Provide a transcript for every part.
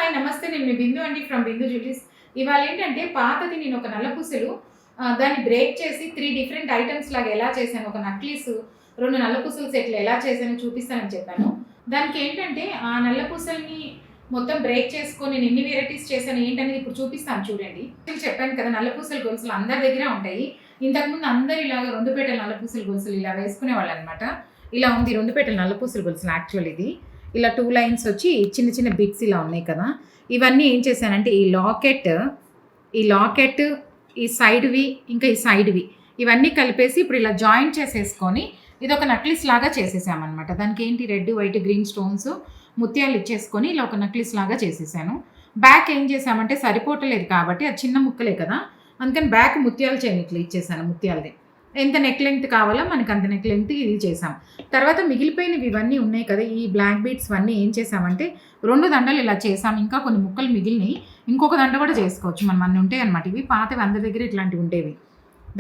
Hi నమస్తే. నేను మీ బిందు అండి ఫ్రమ్ బిందు జ్యువెలరీస్. ఇవాళ ఏంటంటే పాతది నేను ఒక నల్ల పూసలు దాన్ని బ్రేక్ చేసి 3 డిఫరెంట్ ఐటెమ్స్ లాగా ఎలా చేశాను, ఒక నక్లీస్, 2 నల్ల పూసల సెట్లు ఎలా చేశానో చూపిస్తానని చెప్పాను. దానికి ఏంటంటే ఆ నల్ల పూసల్ని మొత్తం బ్రేక్ చేసుకొని నేను ఎన్ని వెరైటీస్ చేశాను ఏంటనేది ఇప్పుడు చూపిస్తాను చూడండి. చెప్పాను కదా, నల్ల పూసల గొలుసులు అందరి దగ్గర ఉంటాయి. ఇంతకుముందు అందరు ఇలాగ 2 పేటల నల్ల పూసల గొలుసులు ఇలా వేసుకునేవాళ్ళు అనమాట. ఇలా ఉంది 2 పేటల నల్ల పూసల గొలుసులు. యాక్చువల్ ఇది ఇలా 2 లైన్స్ వచ్చి చిన్న చిన్న బిట్స్ ఇలా ఉన్నాయి కదా. ఇవన్నీ ఏం చేశానంటే ఈ లాకెట్ ఈ సైడ్వి ఇంకా ఈ సైడ్వి ఇవన్నీ కలిపేసి ఇప్పుడు ఇలా జాయింట్ చేసేసుకొని ఇది ఒక నక్లీస్ లాగా చేసేసామన్నమాట. దానికి ఏంటి రెడ్ వైట్ గ్రీన్ స్టోన్స్ ముత్యాలు ఇచ్చేసుకొని ఇలా ఒక నక్లీస్ లాగా చేసేసాను. బ్యాక్ ఏం చేసామంటే సరిపోవట్లేదు కాబట్టి అది చిన్న ముక్కలే కదా, అందుకని బ్యాక్ ముత్యాలు చైన్ ఇట్లా ఇచ్చేసాను. ముత్యాలది ఎంత నెక్ లెంగ్త్ కావాలో మనకి అంత నెక్ లెంగ్త్ ఇది చేసాం. తర్వాత మిగిలిపోయినవి ఇవన్నీ ఉన్నాయి కదా, ఈ బ్లాక్ బీడ్స్ అన్నీ ఏం చేసామంటే 2 దండలు ఇలా చేసాం. ఇంకా కొన్ని ముక్కలు మిగిలినాయి, ఇంకొక దండ కూడా చేసుకోవచ్చు. మనం అన్నీ ఉంటాయి అనమాట. ఇవి పాతవి అందరి దగ్గర ఇట్లాంటివి ఉండేవి.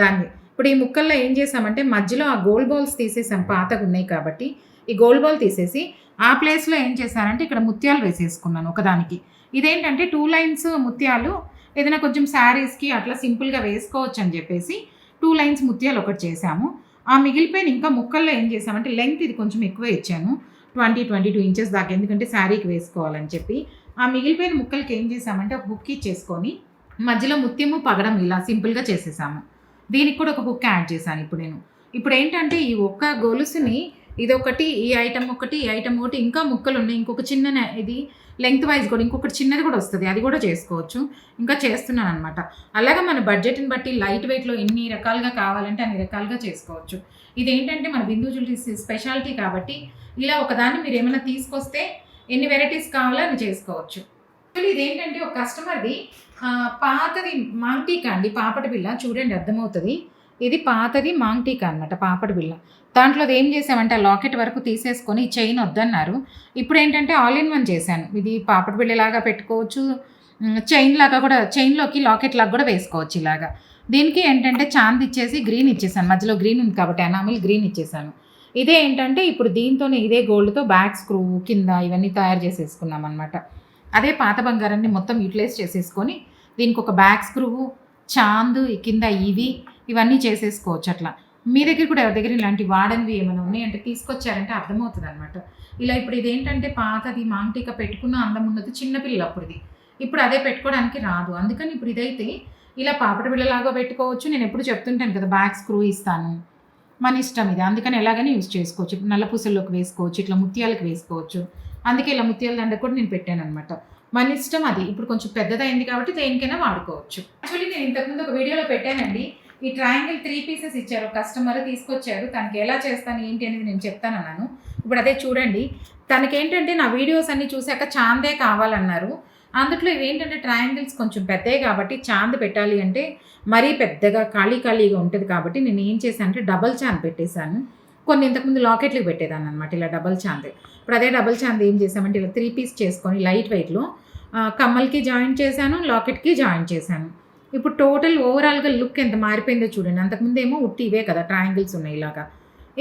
దాన్ని ఇప్పుడు ఈ ముక్కల్లో ఏం చేసామంటే మధ్యలో ఆ గోల్డ్ బాల్స్ తీసేసాం, పాతగా ఉన్నాయి కాబట్టి. ఈ గోల్డ్ బాల్ తీసేసి ఆ ప్లేస్లో ఏం చేశానంటే ఇక్కడ ముత్యాలు వేసేసుకున్నాను ఒకదానికి. ఇదేంటంటే 2 లైన్స్ ముత్యాలు ఏదైనా కొంచెం శారీస్కి అట్లా సింపుల్గా వేసుకోవచ్చు అని చెప్పేసి 2 లైన్స్ ముత్యాలు ఒకటి చేశాము. ఆ మిగిలిపోయిన ఇంకా ముక్కల్లో ఏం చేసామంటే లెంగ్త్ ఇది కొంచెం ఎక్కువ ఇచ్చాను, 22 ఇంచెస్ దాకా, ఎందుకంటే శారీకి వేసుకోవాలని చెప్పి. ఆ మిగిలిపోయిన ముక్కలకి ఏం చేసామంటే ఒక హుక్ ఇచ్చేసుకొని మధ్యలో ముత్యము పగడం ఇలా సింపుల్గా చేసేసాము. దీనికి కూడా ఒక హుక్ యాడ్ చేశాను ఇప్పుడు ఏంటంటే ఈ ఒక్క గొలుసుని ఇదొకటి, ఈ ఐటమ్ ఒకటి, ఈ ఐటమ్ ఒకటి, ఇంకా ముక్కలు ఉన్నాయి. ఇంకొక చిన్న ఇది లెంగ్త్ వైజ్ కూడా ఇంకొకటి చిన్నది కూడా వస్తుంది, అది కూడా చేసుకోవచ్చు. ఇంకా చేస్తున్నాను అనమాట. అలాగే మన బడ్జెట్ని బట్టి లైట్ వెయిట్లో ఎన్ని రకాలుగా కావాలంటే అన్ని రకాలుగా చేసుకోవచ్చు. ఇదేంటంటే మన బిందు జ్యువెలరీస్ స్పెషాలిటీ కాబట్టి ఇలా ఒకదాన్ని మీరు ఏమైనా తీసుకొస్తే ఎన్ని వెరైటీస్ కావాలో అని చేసుకోవచ్చు. ఇదేంటంటే ఒక కస్టమర్ది పాతది మాంగ్టీకా అండి, పాపటి బిళ్ళ. చూడండి అర్థమవుతుంది, ఇది పాతది మాంగ్టీకా అనమాట, పాపటి బిళ్ళ. దాంట్లో ఏం చేసామంటే ఆ లాకెట్ వరకు తీసేసుకొని చైన్ వద్దన్నారు. ఇప్పుడు ఏంటంటే ఆల్ ఇన్ వన్ చేశాను. ఇది పాపటి బిళ్ళలాగా పెట్టుకోవచ్చు, చైన్ లాగా కూడా, చైన్లోకి లాకెట్ లాగా కూడా వేసుకోవచ్చు ఇలాగా. దీనికి ఏంటంటే చాంద్ ఇచ్చేసి గ్రీన్ ఇచ్చేసాను, మధ్యలో గ్రీన్ ఉంది కాబట్టి ఎనామిల్ గ్రీన్ ఇచ్చేసాను. ఇదే ఏంటంటే ఇప్పుడు దీంతోనే ఇదే గోల్డ్తో బ్యాక్ స్క్రూ కింద ఇవన్నీ తయారు చేసేసుకున్నాం అనమాట. అదే పాత బంగారాన్ని మొత్తం యూటిలైజ్ చేసేసుకొని దీనికి ఒక బ్యాక్ స్క్రూ, చాంద్ కింద ఇవన్నీ చేసేసుకోవచ్చు. అట్లా మీ దగ్గర కూడా ఎవరి దగ్గర ఇలాంటివి వాడనివి ఏమైనా ఉన్నాయంటే తీసుకొచ్చారంటే అర్థమవుతుంది అనమాట. ఇలా ఇప్పుడు ఇదేంటంటే పాతది మాంగ్టీకా పెట్టుకున్న అందం ఉన్నది చిన్నపిల్లలు అప్పుడుది, ఇప్పుడు అదే పెట్టుకోవడానికి రాదు. అందుకని ఇప్పుడు ఇదైతే ఇలా పాపటి బిళ్ళలాగా పెట్టుకోవచ్చు. నేను ఎప్పుడు చెప్తుంటాను కదా, బ్యాక్ స్క్రూ ఇస్తాను, మన ఇష్టం ఇది. అందుకని ఎలాగైనా యూజ్ చేసుకోవచ్చు. ఇప్పుడు నల్ల పూసల్లోకి వేసుకోవచ్చు, ఇట్లా ముత్యాలకు వేసుకోవచ్చు. అందుకే ఇలా ముత్యాల దండ కూడా నేను పెట్టాను అనమాట. మన ఇష్టం అది. ఇప్పుడు కొంచెం పెద్దదైంది కాబట్టి దేనికైనా వాడుకోవచ్చు. యాక్చువల్లీ నేను ఇంతకుముందు ఒక వీడియోలో పెట్టానండి. ఈ ట్రయాంగిల్ 3 పీసెస్ ఇచ్చారు, కస్టమర్ తీసుకొచ్చారు. తనకి ఎలా చేస్తాను ఏంటి అనేది నేను చెప్తానన్నాను. ఇప్పుడు అదే చూడండి. తనకేంటంటే నా వీడియోస్ అన్నీ చూశాక చాందే కావాలన్నారు. అందుట్లో ఇవేంటంటే ట్రయాంగిల్స్ కొంచెం పెద్దవి కాబట్టి చాంద్ పెట్టాలి అంటే మరీ పెద్దగా ఖాళీగా ఉంటుంది కాబట్టి నేను ఏం చేశాను అంటే డబల్ చాంద్ పెట్టేశాను. కొన్ని ఇంతకుముందు లాకెట్లకు పెట్టేదాన్ని అనమాట, ఇలా డబల్ చాంద్. ఇప్పుడు అదే డబల్ చాంద్ ఏం చేసామంటే ఇలా 3 పీస్ చేసుకొని లైట్ వెయిట్లో కమ్మల్కి జాయింట్ చేశాను, లాకెట్కి జాయింట్ చేశాను. ఇప్పుడు టోటల్ ఓవరాల్గా లుక్ ఎంత మారిపోయిందో చూడండి. అంతకుముందు ఏమో ఉట్టి ఇవే కదా ట్రయాంగిల్స్ ఉన్నాయి ఇలాగా.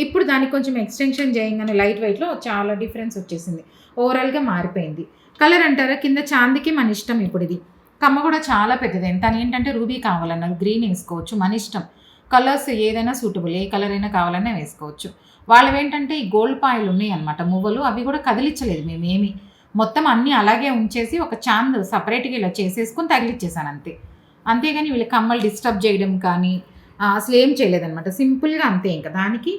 ఇప్పుడు దానికి కొంచెం ఎక్స్టెన్షన్ చేయగానే లైట్ వెయిట్లో చాలా డిఫరెన్స్ వచ్చేసింది, ఓవరాల్గా మారిపోయింది. కలర్ అంటారా, కింద చాందికి మన ఇష్టం. ఇప్పుడు ఇది కమ్మ కూడా చాలా పెద్దది. తను ఏంటంటే రూబీ కావాలన్నారు, గ్రీన్ వేసుకోవచ్చు, మన ఇష్టం. కలర్స్ ఏదైనా సూటబుల్, ఏ కలర్ అయినా కావాలన్నా వేసుకోవచ్చు. వాళ్ళు ఏంటంటే ఈ గోల్డ్ పాయలు ఉన్నాయి అనమాట, మువ్వలు, అవి కూడా కదిలించలేదు మేమేమి. మొత్తం అన్నీ అలాగే ఉంచేసి ఒక చాంద్ సపరేట్గా ఇలా చేసేసుకొని తగిలిచ్చేసాను అంతే. అంతేగాని వీళ్ళ కమ్మలు డిస్టర్బ్ చేయడం కానీ అసలు ఏం చేయలేదన్నమాట. సింపుల్గా అంతే. ఇంకా దానికి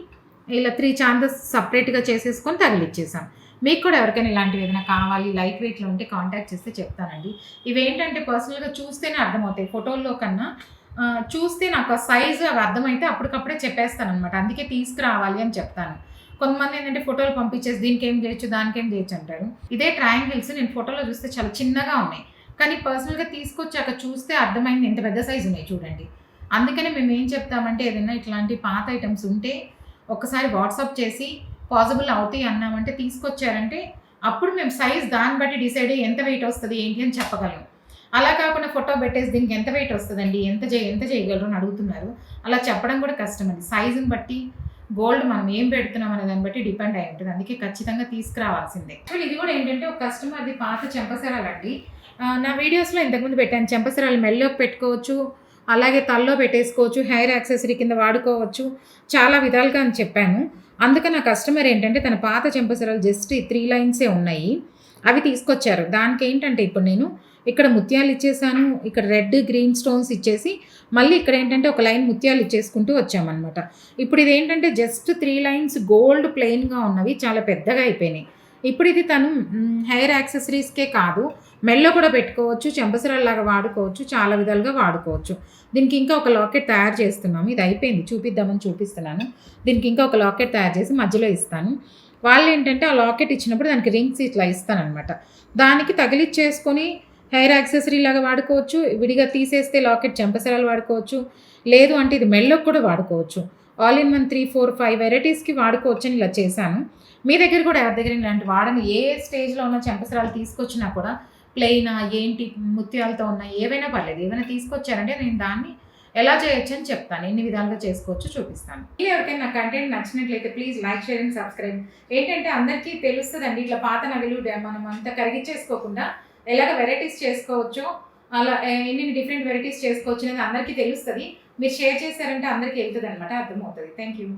ఇలా 3 చాందస్ సపరేట్గా చేసేసుకొని తగిలిచ్చేసాం. మీకు కూడా ఎవరికైనా ఇలాంటివి ఏదైనా కావాలి లైట్ వెయిట్లో ఉంటే కాంటాక్ట్ చేస్తే చెప్తానండి. ఇవేంటంటే పర్సనల్గా చూస్తేనే అర్థమవుతాయి, ఫోటోల్లో కన్నా చూస్తే నాకు ఆ సైజు అవి అర్థమైతే అప్పటికప్పుడే చెప్పేస్తాను అనమాట. అందుకే తీసుకురావాలి అని చెప్తాను. కొంతమంది ఏంటంటే ఫోటోలు పంపించేసి దీనికి ఏం చేయొచ్చు దానికి ఏం చేయొచ్చు అంటారు. ఇదే ట్రయాంగిల్స్ నేను ఫోటోలో చూస్తే చాలా చిన్నగా ఉన్నాయి, కానీ పర్సనల్గా తీసుకొచ్చాక చూస్తే అర్థమైంది ఎంత పెద్ద సైజు ఉన్నాయి చూడండి. అందుకనే మేము ఏం చెప్తామంటే ఏదైనా ఇట్లాంటి పాత ఐటమ్స్ ఉంటే ఒకసారి వాట్సాప్ చేసి పాసిబుల్ అవుతాయి అన్నామంటే తీసుకొచ్చారంటే అప్పుడు మేము సైజ్ దాన్ని బట్టి డిసైడ్ అయ్యి ఎంత వెయిట్ వస్తుంది ఏంటి అని చెప్పగలం. అలా కాకుండా ఫోటో పెట్టేసి దీనికి ఎంత వెయిట్ వస్తుందండి, ఎంత చేయగలరు అని అడుగుతున్నారు. అలా చెప్పడం కూడా కష్టం అండి. సైజుని బట్టి గోల్డ్ మనం ఏం పెడుతున్నాం అనే దాన్ని బట్టి డిపెండ్ అయి ఉంటుంది. అందుకే ఖచ్చితంగా తీసుకురావాల్సిందే. యాక్చువల్లీ ఇది కూడా ఏంటంటే ఒక కస్టమర్ది పాత చెంపసరాలండి. నా వీడియోస్‌లో ఇంతకుముందు పెట్టాను. చెంపసరాలు మెడలోకి పెట్టుకోవచ్చు, అలాగే తలలో పెట్టేసుకోవచ్చు, హెయిర్ యాక్సెసరీ కింద వాడుకోవచ్చు. చాలా విధాలుగా అని చెప్పాను. అందుకని నా కస్టమర్ ఏంటంటే తన పాత చెంపసరాలు జస్ట్ ఈ 3 లైన్సే ఉన్నాయి. అవి తీసుకొచ్చారు. దానికేంటంటే ఇప్పుడు నేను ఇక్కడ ముత్యాలు ఇచ్చేసాను. ఇక్కడ రెడ్, గ్రీన్ స్టోన్స్ ఇచ్చేసి మళ్ళీ ఇక్కడ ఏంటంటే ఒక లైన్ ముత్యాలు ఇచ్చేసుకుంటూ వచ్చామనమాట. ఇప్పుడు ఇదేంటంటే జస్ట్ 3 లైన్స్ గోల్డ్ ప్లెయిన్‌గా ఉన్నవి చాలా పెద్దగా అయిపోయినాయి. ఇప్పుడు ఇది తను హెయిర్ యాక్సెసరీస్‌కే కాదు, మెడలో కూడా పెట్టుకోవచ్చు, చెంపసరాల్లాగా వాడుకోవచ్చు, చాలా విధాలుగా వాడుకోవచ్చు. దీనికి ఇంకా ఒక లాకెట్ తయారు చేస్తున్నాము. ఇది అయిపోయింది, చూపిద్దామని చూపిస్తున్నాను. దీనికి ఇంకా ఒక లాకెట్ తయారు చేసి మధ్యలో ఇస్తాను. వాళ్ళేంటంటే ఆ లాకెట్ ఇచ్చినప్పుడు దానికి రింగ్స్ ఇట్లా ఇస్తాననమాట. దానికి తగిలిచ్చేసుకొని హెయిర్ యాక్సెసరీ లాగా వాడుకోవచ్చు, విడిగా తీసేస్తే లాకెట్ చెంపసరాలు వాడుకోవచ్చు, లేదు అంటే ఇది మెడలోకి కూడా వాడుకోవచ్చు. ఆల్ ఇన్ వన్ 3, 4, 5 వెరైటీస్‌కి వాడుకోవచ్చని ఇలా చేశాను. మీ దగ్గర కూడా ఎవరి దగ్గర ఇలాంటి వాడని ఏ స్టేజ్‌లో ఉన్న చెంపసరాలు తీసుకొచ్చినా కూడా ప్లెయినా, ఏంటి ముత్యాలతో ఉన్న ఏవైనా పర్లేదు. ఏవైనా తీసుకొచ్చారంటే నేను దాన్ని ఎలా చేయొచ్చని చెప్తాను. ఎన్ని విధాలుగా చేసుకోవచ్చో చూపిస్తాను. ఇలా ఎవరికైనా నా కంటెంట్ నచ్చినట్లయితే please like, share and subscribe. ఏంటంటే అందరికీ తెలుస్తదండి ఇట్లా పాత నగలు మనం అంతా కరిగిచ్చేసుకోకుండా ఎలాగ వెరైటీస్ చేసుకోవచ్చో, అలా ఎన్ని డిఫరెంట్ వెరైటీస్ చేసుకోవచ్చు అనేది అందరికీ తెలుస్తది. మీరు షేర్ చేశారంటే అందరికీ వెళ్తదనమాట, అర్థమవుతది. Thank you.